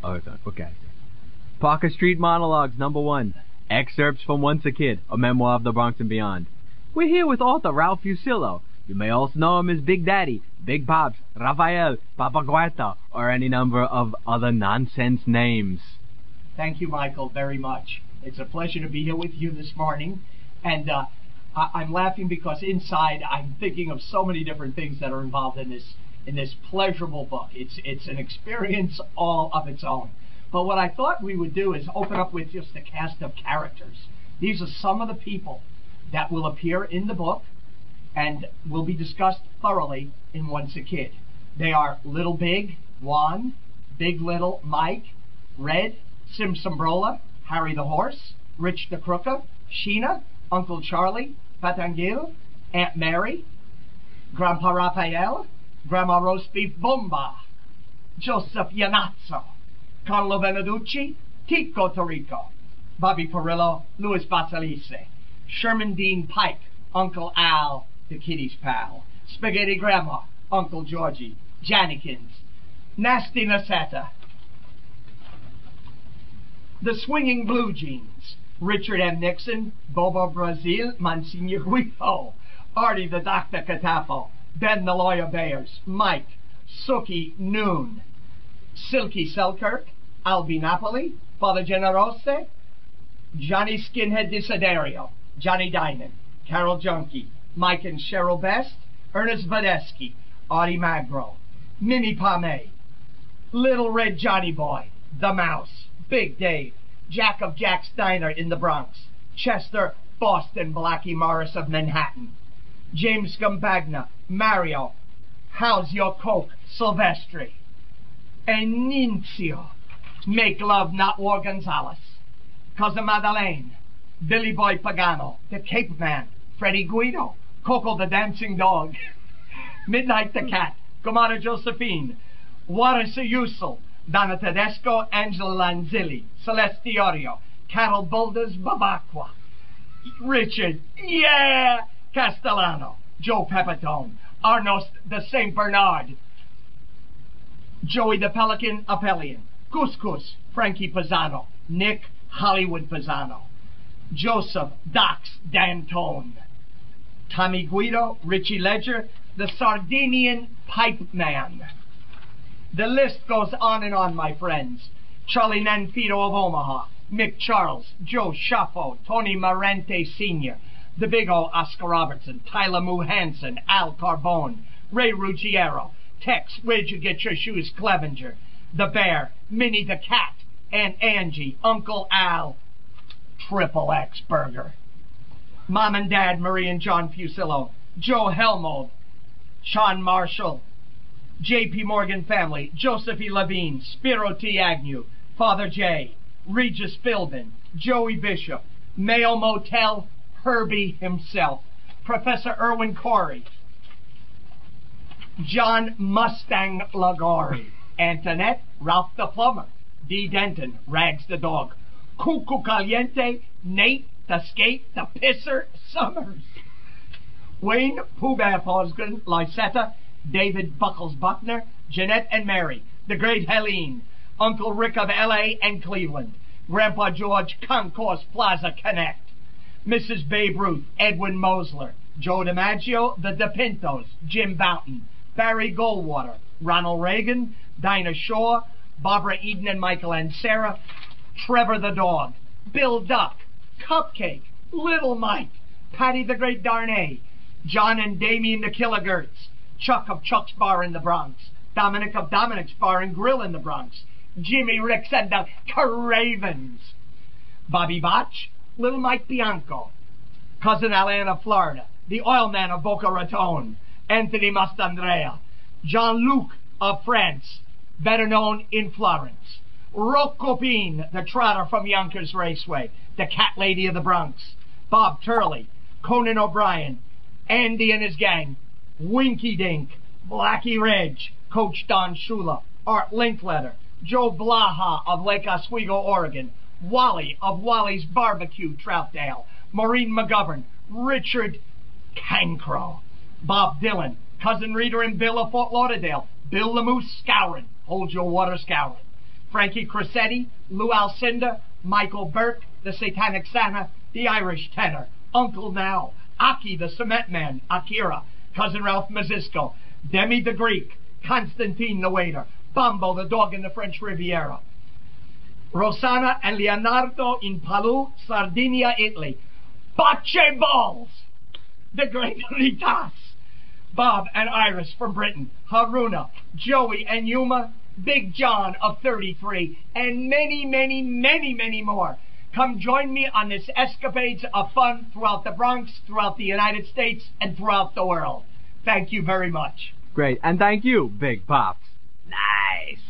Oh, okay. Parker Street Monologues, #1. Excerpts from Once a Kid, a memoir of the Bronx and beyond. We're here with author Ralph Fusillo. You may also know him as Big Daddy, Big Pops, Rafael, Papa Guetta, or any number of other nonsense names. Thank you, Michael, very much. It's a pleasure to be here with you this morning. And I'm laughing because inside I'm thinking of so many different things that are involved in this pleasurable book. It's an experience all of its own. But what I thought we would do is open up with just a cast of characters. These are some of the people that will appear in the book and will be discussed thoroughly in Once a Kid. They are Little Big, Juan, Big Little, Mike, Red, Simsombrola, Harry the Horse, Rich the Crooker, Sheena, Uncle Charlie, Patangil, Aunt Mary, Grandpa Raphael, Grandma Roast Beef Bomba, Joseph Yanazzo, Carlo Beneducci, Tico Torico, Bobby Perillo, Louis Basalise, Sherman Dean Pike, Uncle Al, the Kitty's pal, Spaghetti Grandma, Uncle Georgie, Jannikins, Nasty Nasetta, the Swinging Blue Jeans, Richard M. Nixon, Bobo Brazil, Monsignor Guido, Artie the Dr. Catafo, Ben the Lawyer Bayers, Mike, Sookie Noon, Silky Selkirk, Albi Napoli, Father Generose, Johnny Skinhead Desiderio, Johnny Diamond, Carol Junkie, Mike and Cheryl Best, Ernest Vadesky, Artie Magro, Mimi Pame, Little Red Johnny Boy, The Mouse, Big Dave, Jack of Jack's Diner in the Bronx, Chester Boston Blackie Morris of Manhattan, James Gambagna, Mario, How's Your Coke, Silvestri, Enincio, Make Love Not War Gonzalez, Cousin Madeleine, Billy Boy Pagano, The Cape Man, Freddie Guido, Coco the Dancing Dog, Midnight the Cat, Commander Josephine, Waris Yusel, Donna Tedesco, Angela Lanzilli, Celeste Diorio, Carol Boulders Babacqua, Richard, yeah, Castellano, Joe Pepitone, Arnost the St. Bernard, Joey the Pelican Apellion, Couscous, Frankie Pisano, Nick Hollywood Pisano, Joseph Docs Dantone, Tommy Guido, Richie Ledger, the Sardinian Pipe Man. The list goes on and on, my friends. Charlie Nanfito of Omaha, Mick Charles, Joe Schaffo, Tony Marente Sr., the Big O Oscar Robertson, Tyler Moo Hansen, Al Carbone, Ray Ruggiero, Tex, Where'd You Get Your Shoes, Clevenger, The Bear, Minnie the Cat, Aunt Angie, Uncle Al, Triple X Burger, Mom and Dad, Marie and John Fusillo, Joe Helmold, Sean Marshall, J.P. Morgan family, Joseph E. Levine, Spiro T. Agnew, Father J., Regis Philbin, Joey Bishop, Mayo Motel, Herbie himself, Professor Irwin Corey, John Mustang Lagori, Antoinette, Ralph the Plumber, D. Denton, Rags the Dog, Cuckoo Caliente, Nate, the Skate, the Pisser, Summers, Wayne, Pooh Bear Posgren, Lysetta, David Buckles Buckner, Jeanette and Mary, the Great Helene, Uncle Rick of L.A. and Cleveland, Grandpa George, Concourse Plaza Connect, Mrs. Babe Ruth, Edwin Mosler, Joe DiMaggio, the DePintos, Jim Boughton, Barry Goldwater, Ronald Reagan, Dinah Shaw, Barbara Eden and Michael and Sarah, Trevor the Dog, Bill Duck, Cupcake, Little Mike, Patty the Great Darnay, John and Damien the Killigurts, Chuck of Chuck's Bar in the Bronx, Dominic of Dominic's Bar and Grill in the Bronx, Jimmy Ricks and the Cravens, Bobby Botch, Little Mike Bianco, Cousin Alan of Florida, the Oil Man of Boca Raton, Anthony Mastandrea, Jean-Luc of France, better known in Florence, Rocopine, the trotter from Yonkers Raceway, the Cat Lady of the Bronx, Bob Turley, Conan O'Brien, Andy and his gang, Winky Dink, Blackie Reg, Coach Don Shula, Art Linkletter, Joe Blaha of Lake Oswego, Oregon, Wally of Wally's Barbecue, Troutdale, Maureen McGovern, Richard Cancro, Bob Dylan, Cousin Rita and Bill of Fort Lauderdale, Bill the Moose Scourin, hold your water scouring, Frankie Crissetti, Lou Alcindor, Michael Burke, the Satanic Santa, the Irish Tenor, Uncle Now, Aki the Cement Man, Akira, Cousin Ralph Mazisco, Demi the Greek, Constantine the Waiter, Bombo the Dog in the French Riviera, Rosanna and Leonardo in Palu, Sardinia, Italy, Bocce Balls, the Great Ritas, Bob and Iris from Britain, Haruna, Joey and Yuma, Big John of 33, and many, many, many, many more. Come join me on this escapades of fun throughout the Bronx, throughout the United States, and throughout the world. Thank you very much. Great. And thank you, Big Pops. Nice.